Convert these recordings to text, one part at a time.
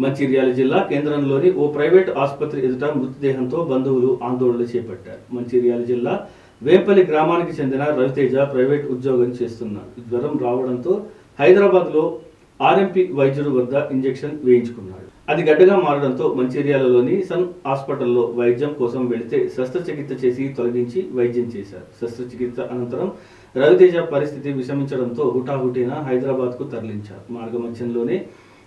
మంచిర్యాల జిల్లా కేంద్రంలోని ఓ ప్రైవేట్ ఆసుపత్రి ఎదుట మృతదేహంతో బంధువులు ఆందోళన చేపట్టారు. మంచిర్యాల జిల్లా వేంపల్లి గ్రామానికి చెందిన రవితేజ ప్రైవేట్ ఉద్యోగం చేస్తున్నాడు. జ్వరం రావడంతో హైదరాబాద్లో ఆర్ఎంపీ వైద్యుడు వద్ద ఇంజెక్షన్ వేయించుకున్నాడు. అది గడ్డగా మారడంతో మంచిర్యాలలోని సన్ హాస్పిటల్లో వైద్యం కోసం వెళితే శస్త్రచికిత్స చేసి తొలగించి వైద్యం చేశారు. శస్త్రచికిత్స అనంతరం రవితేజ పరిస్థితి విషమించడంతో హుటాహుటిన హైదరాబాద్కు తరలించారు. మార్గమధ్యంలోనే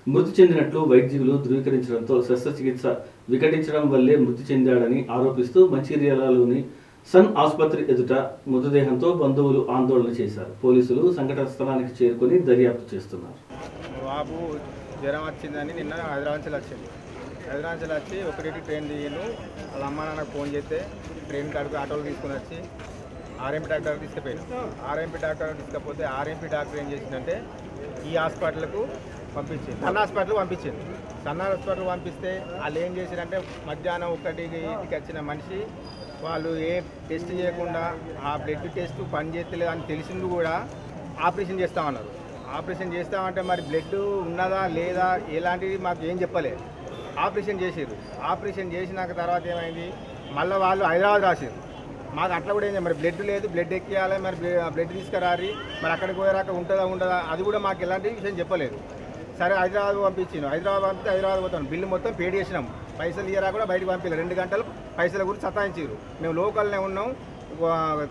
మృతి చెందినట్లు వైద్యులు ధృవీకరించడంతో శస్త్రచికిత్స వికటించడం వల్లే మృతి చెందాడని ఆరోపిస్తూ మంచిర్యాలలోని సన్ ఆసుపత్రి ఎదుట మృతదేహంతో బంధువులు ఆందోళన చేశారు. పోలీసులు సంఘటన స్థలానికి చేరుకొని దర్యాప్తు చేస్తున్నారు. బాబు జ్వరం వచ్చిందని నిన్న హైదరాబాద్ నుంచి వచ్చి ఒకటి ట్రైన్ దిగాను. వాళ్ళ అమ్మ నాన్నకు ఫోన్ చేస్తే ట్రైన్ కాడికి ఆటోలు తీసుకుని వచ్చి ఆర్ఎంపీ డాక్టర్ తీసుకుపోయాను. ఆర్ఎంపీ డాక్టర్ తీసుకపోతే ఆర్ఎంపీ డాక్టర్ ఏం చేసిందంటే ఈ హాస్పిటల్కు పంపించింది, సన్న హాస్పిటల్ పంపించింది. సన్న హాస్పిటల్ పంపిస్తే వాళ్ళు ఏం చేశారంటే మధ్యాహ్నం 1కి వచ్చిన మనిషి వాళ్ళు ఏ టెస్ట్ చేయకుండా ఆ బ్లడ్ టెస్ట్ పని చేస్తలేదు అని తెలిసింది కూడా ఆపరేషన్ చేస్తామన్నారు. ఆపరేషన్ చేస్తామంటే మరి బ్లడ్ ఉన్నదా లేదా ఎలాంటిది మాకు ఏం చెప్పలేదు. ఆపరేషన్ చేసారు. ఆపరేషన్ చేసినాక తర్వాత ఏమైంది, మళ్ళీ వాళ్ళు హైదరాబాద్ రాశారు. మాకు అట్లా కూడా ఏంటి, మరి బ్లడ్ లేదు, బ్లడ్ ఎక్కియాలి, మరి బ్లడ్ తీసుకురారి, మరి అక్కడికి పోయాక ఉంటుందా ఉండదా అది కూడా మాకు ఎలాంటి విషయం చెప్పలేదు. సరే హైదరాబాద్ పంపించాను. హైదరాబాద్ పంపితే హైదరాబాద్ పోతాను. బిల్లు మొత్తం పేడ్ చేసినాం. పైసలు ఇయ్యరా కూడా బయటకు పంపించారు. 2 గంటలు పైసల గురించి సతాయించారు. మేము లోకల్నే ఉన్నాం,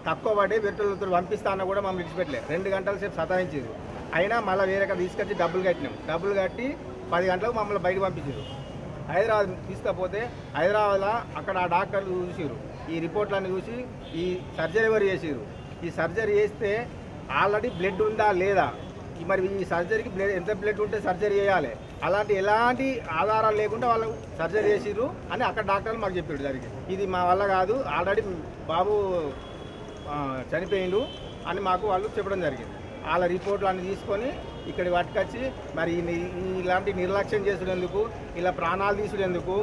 తక్కువ పడి వేరేతో పంపిస్తా అన్న కూడా మమ్మల్ని విడిచిపెట్టలేదు. 2 గంటల సేపు సతాయించారు. అయినా మళ్ళీ వేరే తీసుకొచ్చి డబ్బులు కట్టినాం. డబ్బులు కట్టి 10 గంటలకు మమ్మల్ని బయటకు పంపించారు. హైదరాబాద్ తీసుకపోతే హైదరాబాద్లో అక్కడ ఆ డాక్టర్లు చూసారు. ఈ రిపోర్ట్లన్నీ చూసి ఈ సర్జరీ ఎవరు చేసారు. ఈ సర్జరీ చేస్తే ఆల్రెడీ బ్లడ్ ఉందా లేదా, మరి ఈ సర్జరీకి బ్లడ్ ఎంత బ్లడ్ ఉంటే సర్జరీ చేయాలి, అలాంటి ఎలాంటి ఆధారాలు లేకుండా వాళ్ళు సర్జరీ చేసిర్రు అని అక్కడ డాక్టర్లు మాకు చెప్పారు. జరిగింది ఇది మా వల్ల కాదు, ఆల్రెడీ బాబు చనిపోయిండు అని మాకు వాళ్ళు చెప్పడం జరిగింది. వాళ్ళ రిపోర్ట్లు అన్నీ తీసుకొని ఇక్కడికి పట్టుకొచ్చి మరి ఇలాంటి నిర్లక్ష్యం చేసేందుకు, ఇలా ప్రాణాలు తీసుకునేందుకు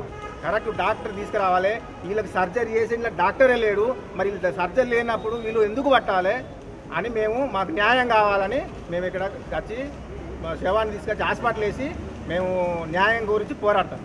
కరెక్ట్ డాక్టర్ తీసుకురావాలి. వీళ్ళకి సర్జరీ చేసిన డాక్టరే లేడు, మరి సర్జరీ లేనప్పుడు వీళ్ళు ఎందుకు పట్టాలి అని మాకు న్యాయం కావాలని మేము ఇక్కడ వచ్చి శవాన్ని తీసుకొచ్చి హాస్పిటల్ వేసి మేము న్యాయం గురించి పోరాడతాం.